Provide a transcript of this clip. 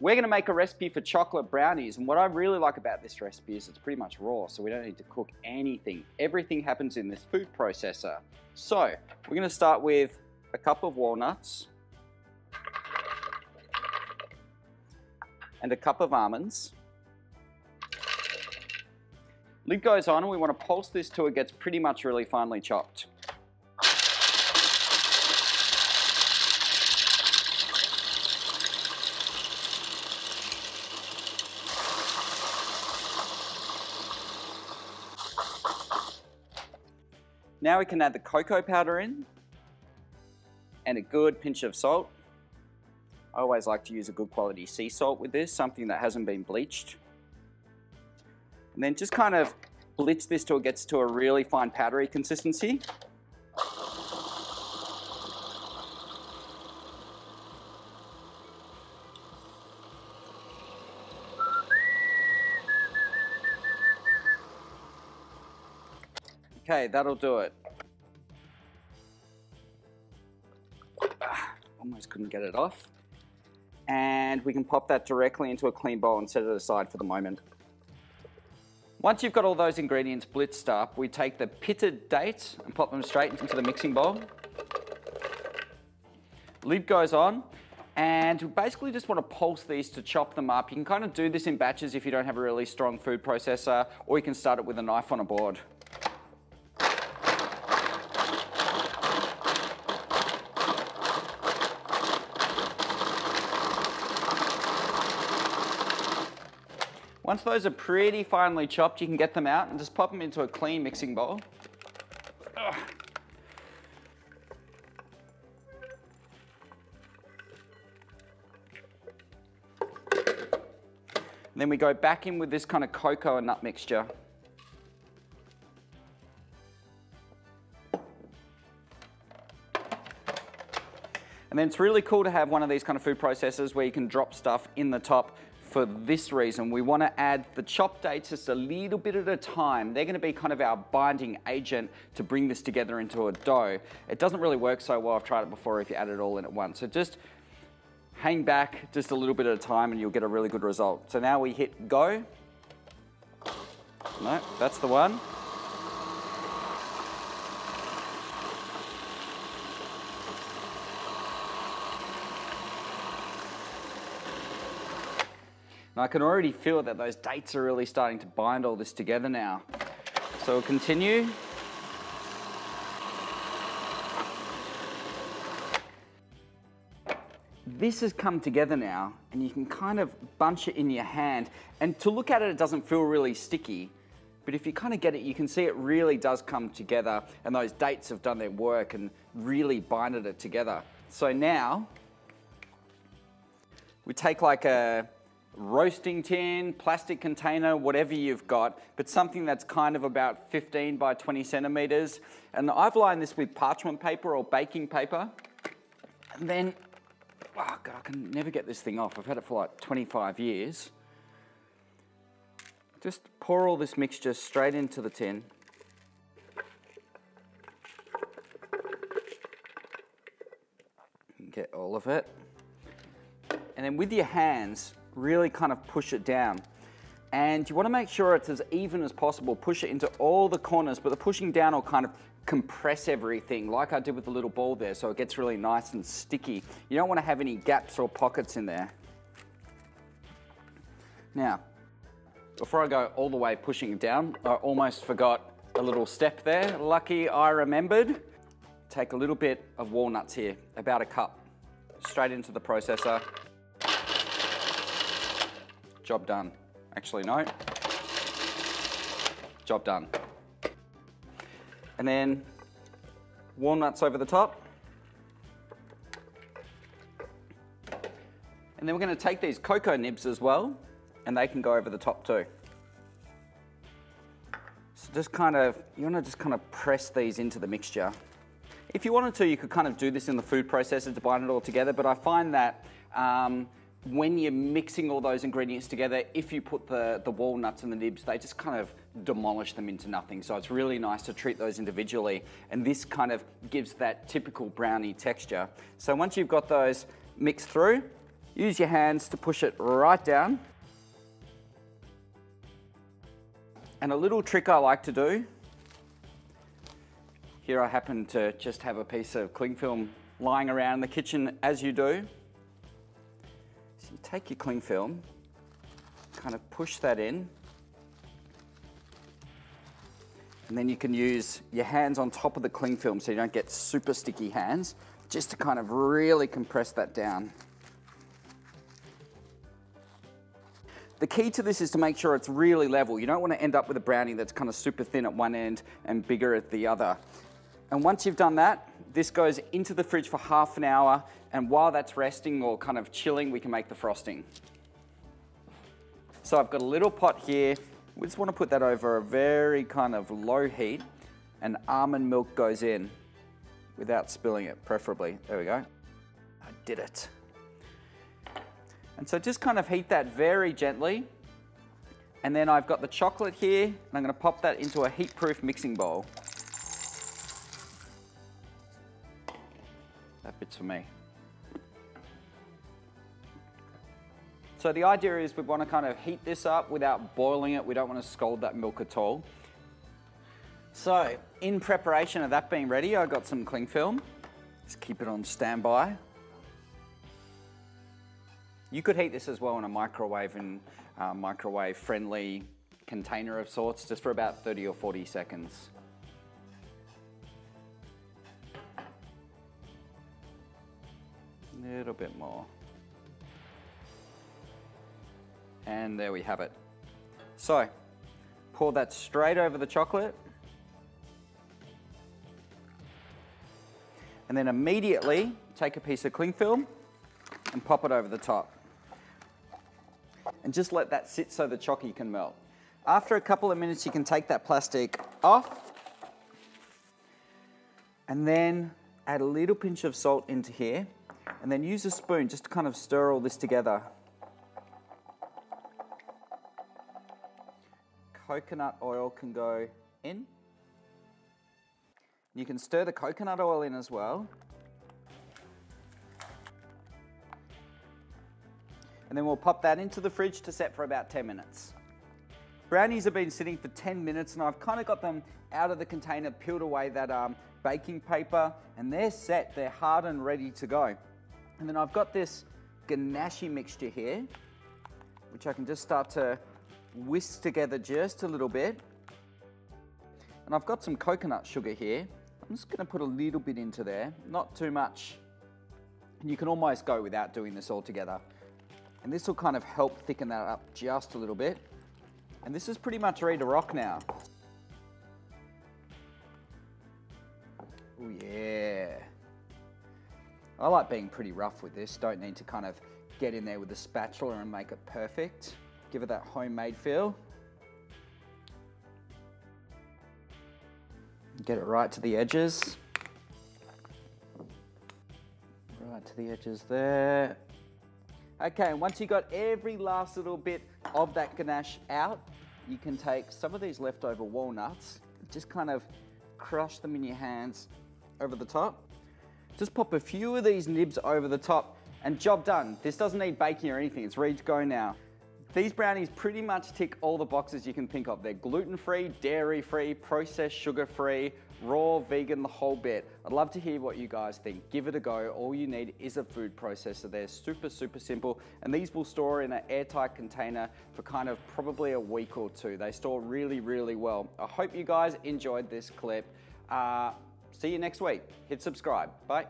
We're going to make a recipe for chocolate brownies, and what I really like about this recipe is it's pretty much raw, so we don't need to cook anything. Everything happens in this food processor. So we're going to start with a cup of walnuts and a cup of almonds. Lid goes on, and we want to pulse this till it gets pretty much really finely chopped. Now we can add the cocoa powder in and a good pinch of salt. I always like to use a good quality sea salt with this, something that hasn't been bleached. And then just kind of blitz this till it gets to a really fine powdery consistency. Okay, that'll do it. Almost couldn't get it off. And we can pop that directly into a clean bowl and set it aside for the moment. Once you've got all those ingredients blitzed up, we take the pitted dates and pop them straight into the mixing bowl. Lid goes on, and we basically just want to pulse these to chop them up. You can kind of do this in batches if you don't have a really strong food processor, or you can start it with a knife on a board. Once those are pretty finely chopped, you can get them out and just pop them into a clean mixing bowl. And then we go back in with this kind of cocoa and nut mixture. And then it's really cool to have one of these kind of food processors where you can drop stuff in the top. For this reason, we want to add the chopped dates just a little bit at a time. They're going to be kind of our binding agent to bring this together into a dough. It doesn't really work so well, I've tried it before, if you add it all in at once. So just hang back just a little bit at a time and you'll get a really good result. So now we hit go. No, that's the one. And I can already feel that those dates are really starting to bind all this together now. So we'll continue. This has come together now, and you can kind of bunch it in your hand. And to look at it, it doesn't feel really sticky. But if you kind of get it, you can see it really does come together, and those dates have done their work and really binded it together. So now, we take like a roasting tin, plastic container, whatever you've got, but something that's kind of about 15 by 20 centimeters. And I've lined this with parchment paper or baking paper. And then, oh God, I can never get this thing off. I've had it for like 25 years. Just pour all this mixture straight into the tin. Get all of it. And then with your hands, really kind of push it down. And you want to make sure it's as even as possible. Push it into all the corners, but the pushing down will kind of compress everything like I did with the little ball there, so it gets really nice and sticky. You don't want to have any gaps or pockets in there. Now, before I go all the way pushing it down, I almost forgot a little step there. Lucky I remembered. Take a little bit of walnuts here, about a cup, straight into the processor. Job done. Actually, no. Job done. And then walnuts over the top. And then we're going to take these cocoa nibs as well, and they can go over the top too. So just kind of, you want to just kind of press these into the mixture. If you wanted to, you could kind of do this in the food processor to bind it all together, but I find that when you're mixing all those ingredients together, if you put the walnuts and the nibs, they just kind of demolish them into nothing. So it's really nice to treat those individually. And this kind of gives that typical brownie texture. So once you've got those mixed through, Use your hands to push it right down. And a little trick I like to do, here I happen to just have a piece of cling film lying around in the kitchen as you do. So you take your cling film, kind of push that in, and then you can use your hands on top of the cling film so you don't get super sticky hands, just to kind of really compress that down. The key to this is to make sure it's really level. You don't want to end up with a brownie that's kind of super thin at one end and bigger at the other. And once you've done that, this goes into the fridge for half an hour, and while that's resting or kind of chilling, we can make the frosting. So I've got a little pot here. We just want to put that over a very kind of low heat, and almond milk goes in without spilling it, preferably. There we go. I did it. And so just kind of heat that very gently. And then I've got the chocolate here, and I'm going to pop that into a heat-proof mixing bowl. That bit's for me. So the idea is we want to kind of heat this up without boiling it. We don't want to scald that milk at all. So in preparation of that being ready, I've got some cling film. Just keep it on standby. You could heat this as well in a microwave and microwave-friendly container of sorts, just for about 30 or 40 seconds. A little bit more. And there we have it. So, pour that straight over the chocolate. And then immediately take a piece of cling film and pop it over the top. And just let that sit so the chocolate can melt. After a couple of minutes, you can take that plastic off and then add a little pinch of salt into here, and then use a spoon just to kind of stir all this together. Coconut oil can go in. You can stir the coconut oil in as well. And then we'll pop that into the fridge to set for about 10 minutes. Brownies have been sitting for 10 minutes, and I've kind of got them out of the container, peeled away that baking paper, and they're set, they're hard and ready to go. And then I've got this ganache mixture here, which I can just start to whisk together just a little bit. And I've got some coconut sugar here. I'm just going to put a little bit into there, not too much. And you can almost go without doing this all together. And this will kind of help thicken that up just a little bit. And this is pretty much ready to rock now. Oh yeah. I like being pretty rough with this. Don't need to kind of get in there with a spatula and make it perfect. Give it that homemade feel. Get it right to the edges. Right to the edges there. Okay, once you've got every last little bit of that ganache out, you can take some of these leftover walnuts, just kind of crush them in your hands over the top. Just pop a few of these nibs over the top and job done. This doesn't need baking or anything, it's ready to go now. These brownies pretty much tick all the boxes you can think of. They're gluten-free, dairy-free, processed sugar-free, raw, vegan, the whole bit. I'd love to hear what you guys think. Give it a go. All you need is a food processor. They're super, super simple. And these will store in an airtight container for kind of probably a week or two. They store really, really well. I hope you guys enjoyed this clip. See you next week. Hit subscribe. Bye.